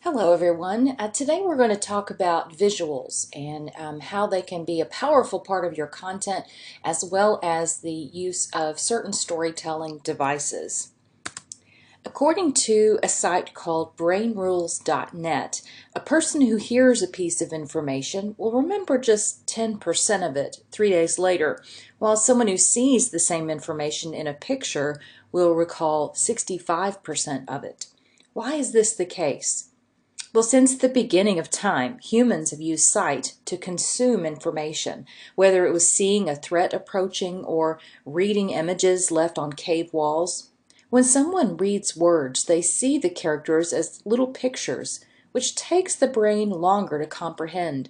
Hello everyone. Today we're going to talk about visuals and how they can be a powerful part of your content as well as the use of certain storytelling devices. According to a site called brainrules.net, a person who hears a piece of information will remember just 10% of it 3 days later, while someone who sees the same information in a picture will recall 65% of it. Why is this the case? Well, since the beginning of time, humans have used sight to consume information, whether it was seeing a threat approaching or reading images left on cave walls. When someone reads words, they see the characters as little pictures, which takes the brain longer to comprehend.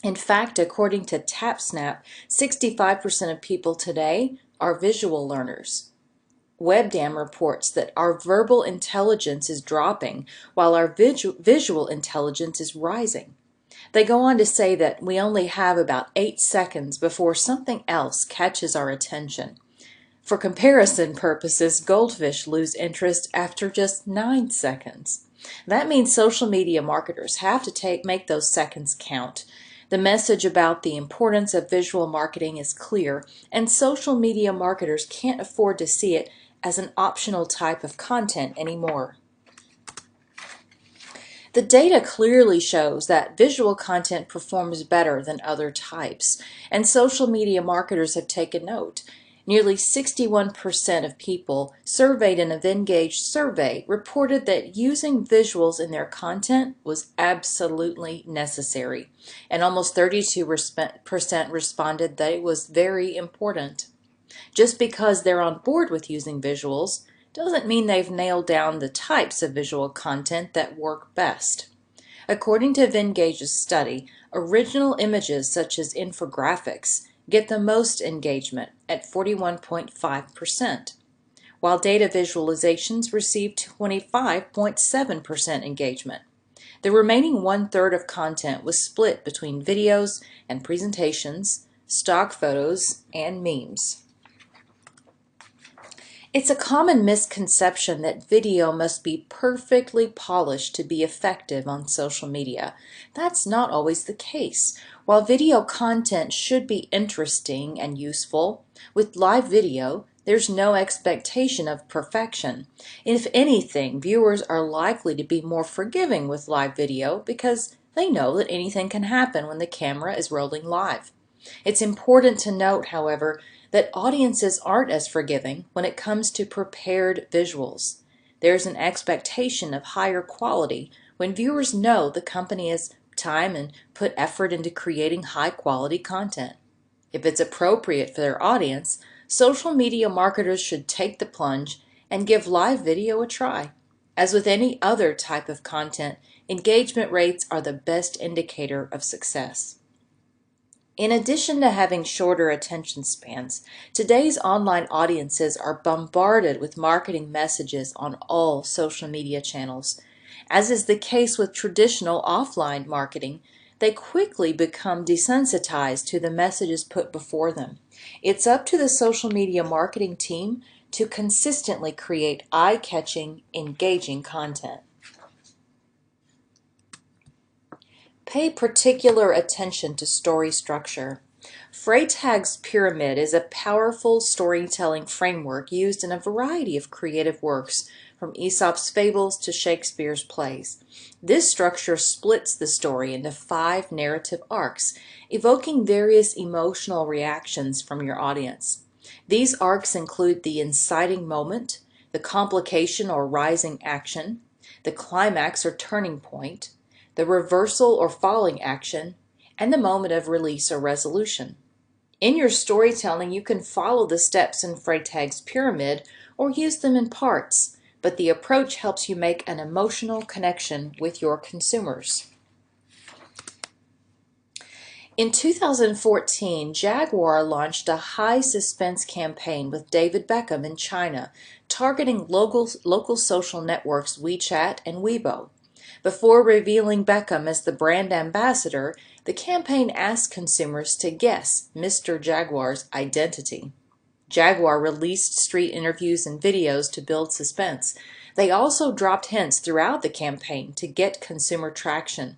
In fact, according to TapSnap, 65% of people today are visual learners. WebDAM reports that our verbal intelligence is dropping while our visual intelligence is rising. They go on to say that we only have about 8 seconds before something else catches our attention. For comparison purposes, goldfish lose interest after just 9 seconds. That means social media marketers have to make those seconds count. The message about the importance of visual marketing is clear, and social media marketers can't afford to see it as an optional type of content anymore. The data clearly shows that visual content performs better than other types, and social media marketers have taken note. Nearly 61% of people surveyed in a Vengage survey reported that using visuals in their content was absolutely necessary, and almost 32% responded that it was very important. Just because they're on board with using visuals doesn't mean they've nailed down the types of visual content that work best. According to Vengage's study, original images such as infographics get the most engagement at 41.5%, while data visualizations receive 25.7% engagement. The remaining one-third of content was split between videos and presentations, stock photos, and memes. It's a common misconception that video must be perfectly polished to be effective on social media. That's not always the case. While video content should be interesting and useful, with live video, there's no expectation of perfection. If anything, viewers are likely to be more forgiving with live video because they know that anything can happen when the camera is rolling live. It's important to note, however, that audiences aren't as forgiving when it comes to prepared visuals. There's an expectation of higher quality when viewers know the company has time and put effort into creating high-quality content. If it's appropriate for their audience, social media marketers should take the plunge and give live video a try. As with any other type of content, engagement rates are the best indicator of success. In addition to having shorter attention spans, today's online audiences are bombarded with marketing messages on all social media channels. As is the case with traditional offline marketing, they quickly become desensitized to the messages put before them. It's up to the social media marketing team to consistently create eye-catching, engaging content. Pay particular attention to story structure. Freytag's pyramid is a powerful storytelling framework used in a variety of creative works, from Aesop's fables to Shakespeare's plays. This structure splits the story into 5 narrative arcs, evoking various emotional reactions from your audience. These arcs include the inciting moment, the complication or rising action, the climax or turning point, the reversal or falling action, and the moment of release or resolution. In your storytelling, you can follow the steps in Freytag's pyramid or use them in parts, but the approach helps you make an emotional connection with your consumers. In 2014, Jaguar launched a high-suspense campaign with David Beckham in China, targeting local social networks WeChat and Weibo. Before revealing Beckham as the brand ambassador, the campaign asked consumers to guess Mr. Jaguar's identity. Jaguar released street interviews and videos to build suspense. They also dropped hints throughout the campaign to get consumer traction.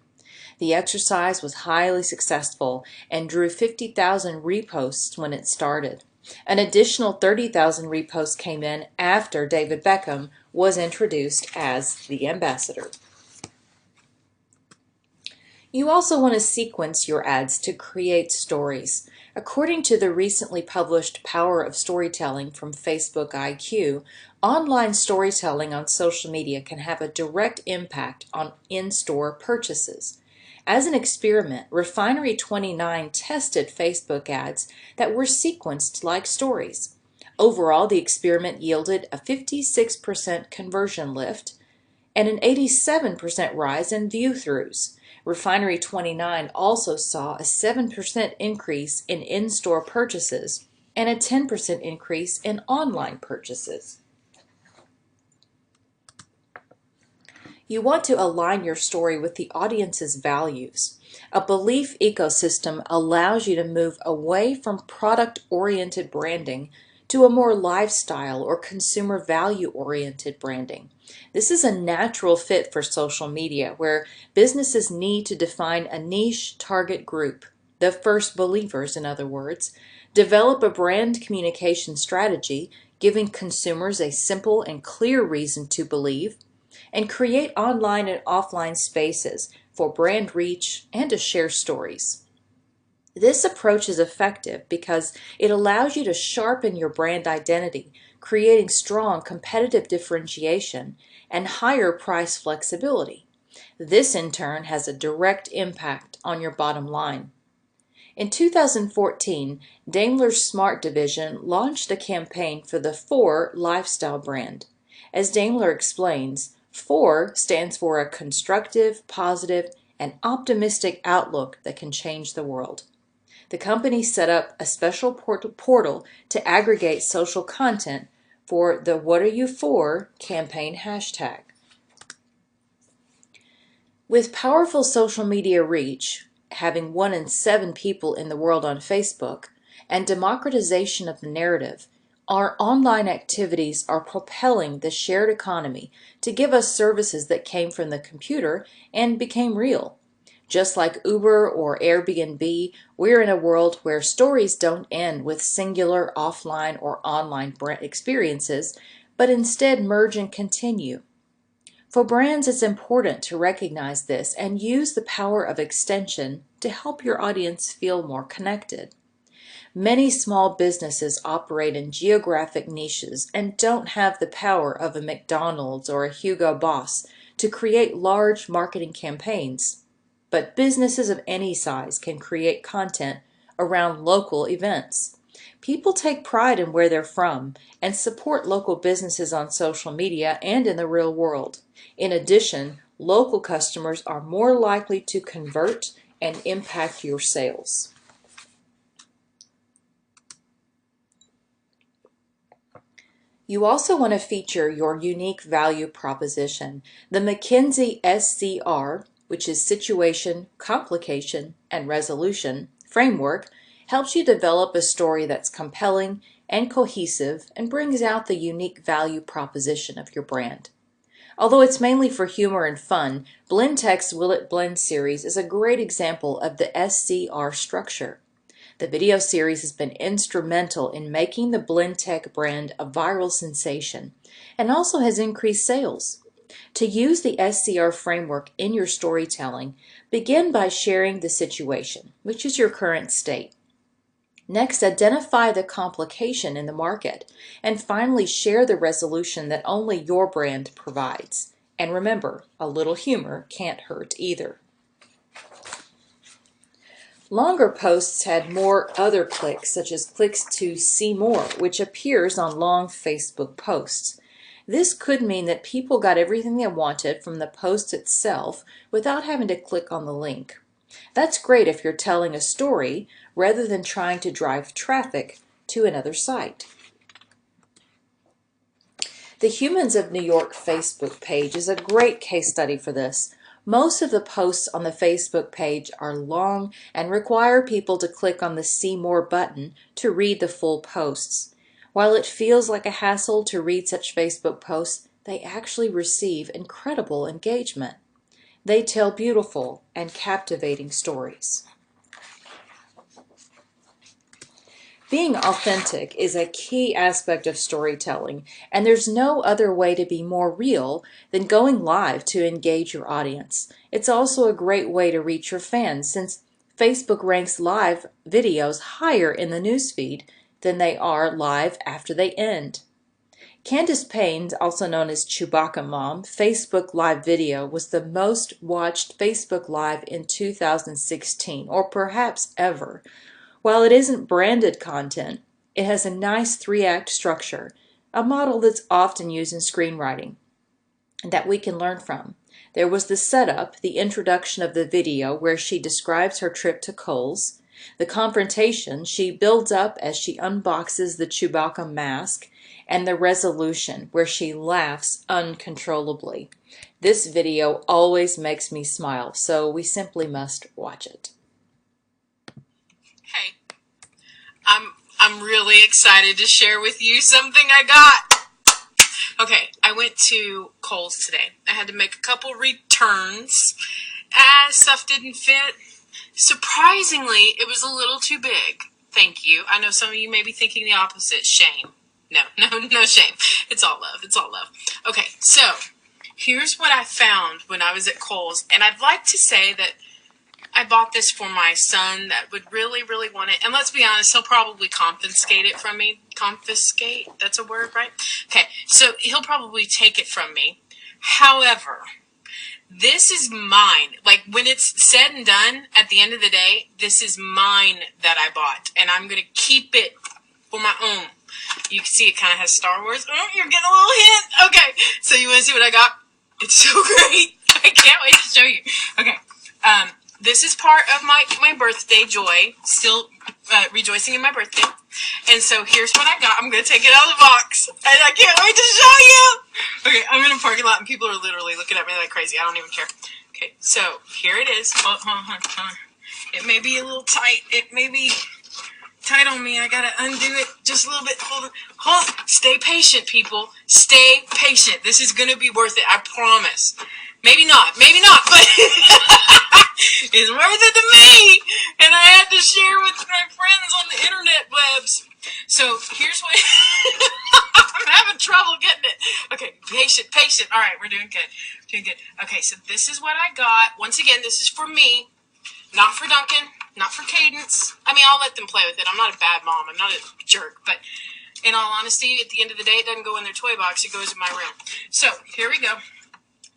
The exercise was highly successful and drew 50,000 reposts when it started. An additional 30,000 reposts came in after David Beckham was introduced as the ambassador. You also want to sequence your ads to create stories. According to the recently published Power of Storytelling from Facebook IQ, online storytelling on social media can have a direct impact on in-store purchases. As an experiment, Refinery29 tested Facebook ads that were sequenced like stories. Overall, the experiment yielded a 56% conversion lift and an 87% rise in view-throughs. Refinery29 also saw a 7% increase in in-store purchases and a 10% increase in online purchases. You want to align your story with the audience's values. A belief ecosystem allows you to move away from product-oriented branding to a more lifestyle or consumer value-oriented branding. This is a natural fit for social media, where businesses need to define a niche target group, the first believers in other words, develop a brand communication strategy, giving consumers a simple and clear reason to believe, and create online and offline spaces for brand reach and to share stories. This approach is effective because it allows you to sharpen your brand identity, creating strong competitive differentiation and higher price flexibility. This in turn has a direct impact on your bottom line. In 2014, Daimler's Smart division launched a campaign for the FOR lifestyle brand. As Daimler explains, FOR stands for a constructive, positive, and optimistic outlook that can change the world. The company set up a special portal to aggregate social content for the What Are You For campaign hashtag. With powerful social media reach, having 1 in 7 people in the world on Facebook, and democratization of the narrative, our online activities are propelling the shared economy to give us services that came from the computer and became real. Just like Uber or Airbnb, we're in a world where stories don't end with singular offline or online experiences, but instead merge and continue. For brands, it's important to recognize this and use the power of extension to help your audience feel more connected. Many small businesses operate in geographic niches and don't have the power of a McDonald's or a Hugo Boss to create large marketing campaigns. But businesses of any size can create content around local events. People take pride in where they're from and support local businesses on social media and in the real world. In addition, local customers are more likely to convert and impact your sales. You also want to feature your unique value proposition. The McKinsey SCR, which is Situation, Complication, and Resolution framework, helps you develop a story that's compelling and cohesive and brings out the unique value proposition of your brand. Although it's mainly for humor and fun, Blendtec's Will It Blend series is a great example of the SCR structure. The video series has been instrumental in making the Blendtec brand a viral sensation and also has increased sales. To use the SCR framework in your storytelling, begin by sharing the situation, which is your current state. Next, identify the complication in the market, and finally share the resolution that only your brand provides. And remember, a little humor can't hurt either. Longer posts had more other clicks, such as clicks to see more, which appears on long Facebook posts. This could mean that people got everything they wanted from the post itself without having to click on the link. That's great if you're telling a story rather than trying to drive traffic to another site. The Humans of New York Facebook page is a great case study for this. Most of the posts on the Facebook page are long and require people to click on the See More button to read the full posts. While it feels like a hassle to read such Facebook posts, they actually receive incredible engagement. They tell beautiful and captivating stories. Being authentic is a key aspect of storytelling, and there's no other way to be more real than going live to engage your audience. It's also a great way to reach your fans, since Facebook ranks live videos higher in the newsfeed than they are live after they end. Candace Payne's, also known as Chewbacca Mom, Facebook Live video was the most watched Facebook Live in 2016, or perhaps ever. While it isn't branded content, it has a nice 3-act structure, a model that's often used in screenwriting, that we can learn from. There was the setup, the introduction of the video where she describes her trip to Kohl's, the confrontation she builds up as she unboxes the Chewbacca mask, and the resolution where she laughs uncontrollably. This video always makes me smile, so we simply must watch it. Hey, I'm really excited to share with you something I got. Okay, I went to Kohl's today. I had to make a couple returns. Stuff didn't fit. Surprisingly, it was a little too big. Thank you. I know some of you may be thinking the opposite. Shame. No shame. It's all love. It's all love. Okay, so here's what I found when I was at Kohl's. And I'd like to say that I bought this for my son that would really, really want it. And let's be honest, he'll probably confiscate it from me. Confiscate? That's a word, right? Okay, so he'll probably take it from me. However, this is mine. Like, when it's said and done, at the end of the day, this is mine that I bought. And I'm going to keep it for my own. You can see it kind of has Star Wars. Oh, you're getting a little hint. Okay, so you want to see what I got? It's so great. I can't wait to show you. Okay, this is part of my birthday joy. Still rejoicing in my birthday. And so here's what I got. I'm going to take it out of the box. And I can't wait to show you. Okay, I'm in a parking lot and people are literally looking at me like crazy. I don't even care. Okay, so here it is. Hold on. It may be a little tight. It may be tight on me. I got to undo it just a little bit. Hold on. Stay patient, people. Stay patient. This is going to be worth it. I promise. Maybe not, but it's worth it to me. And I had to share with my friends on the internet webs. So here's what I'm having trouble getting it. Okay, patient. All right, we're doing good. Okay, so this is what I got. Once again, this is for me, not for Duncan, not for Cadence. I mean, I'll let them play with it. I'm not a bad mom. I'm not a jerk. But in all honesty, at the end of the day, it doesn't go in their toy box. It goes in my room. So here we go.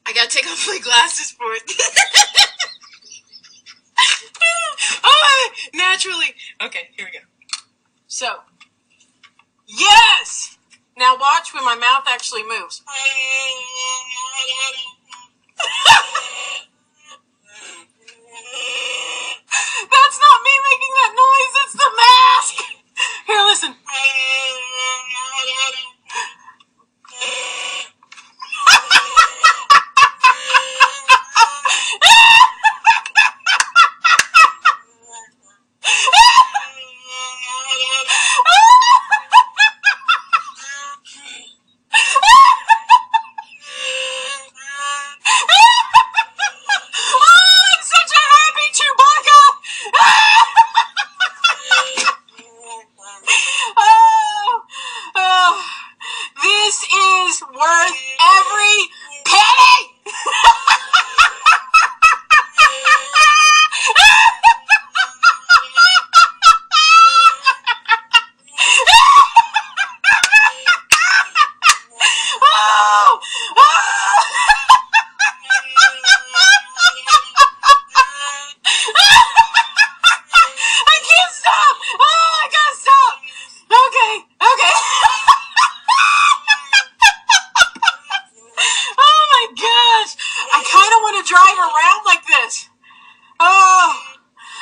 I gotta take off my glasses for it. Oh, naturally. Okay, here we go. So, yes! Now watch when my mouth actually moves. That's not me making that noise, it's the mask! Here, listen.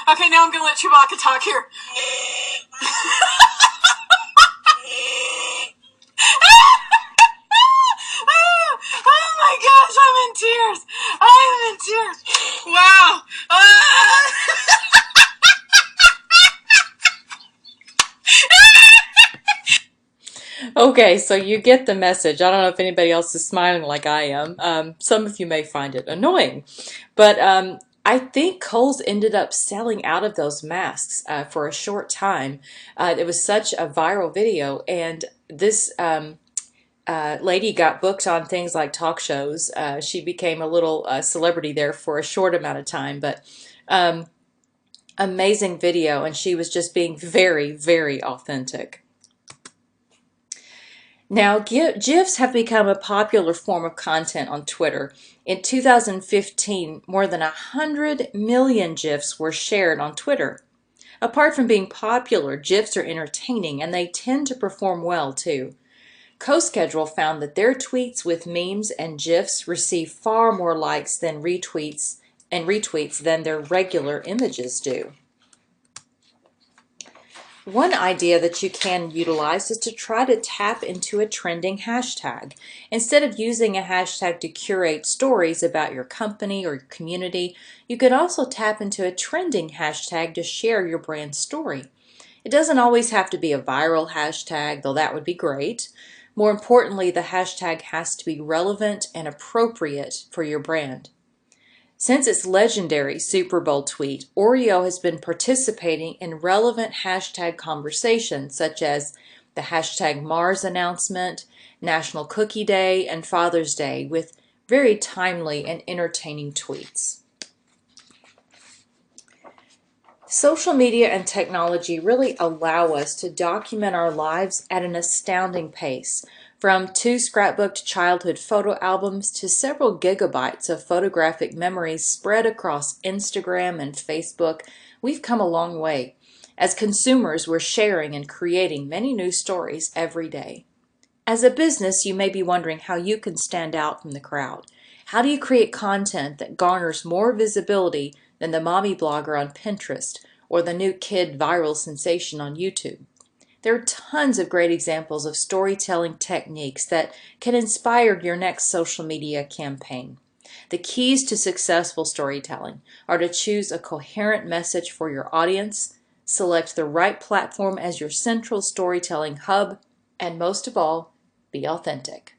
Okay, now I'm going to let Chewbacca talk here. Oh my gosh, I'm in tears. I'm in tears. Wow. Okay, so you get the message. I don't know if anybody else is smiling like I am. Some of you may find it annoying, but I think Kohl's ended up selling out of those masks for a short time. It was such a viral video, and this lady got booked on things like talk shows. She became a little celebrity there for a short amount of time, but um, amazing video, and she was just being very, very authentic. Now, GIFs have become a popular form of content on Twitter. In 2015, more than 100 million GIFs were shared on Twitter. Apart from being popular, GIFs are entertaining and they tend to perform well too. CoSchedule found that their tweets with memes and GIFs receive far more likes than retweets than their regular images do. One idea that you can utilize is to try to tap into a trending hashtag. Instead of using a hashtag to curate stories about your company or your community, you could also tap into a trending hashtag to share your brand story. It doesn't always have to be a viral hashtag, though that would be great. More importantly, the hashtag has to be relevant and appropriate for your brand. Since its legendary Super Bowl tweet, Oreo has been participating in relevant hashtag conversations such as the hashtag Mars announcement, National Cookie Day, and Father's Day with very timely and entertaining tweets. Social media and technology really allow us to document our lives at an astounding pace. From 2 scrapbooked childhood photo albums to several gigabytes of photographic memories spread across Instagram and Facebook, we've come a long way. As consumers, we're sharing and creating many new stories every day. As a business, you may be wondering how you can stand out from the crowd. How do you create content that garners more visibility than the mommy blogger on Pinterest or the new kid viral sensation on YouTube? There are tons of great examples of storytelling techniques that can inspire your next social media campaign. The keys to successful storytelling are to choose a coherent message for your audience, select the right platform as your central storytelling hub, and most of all, be authentic.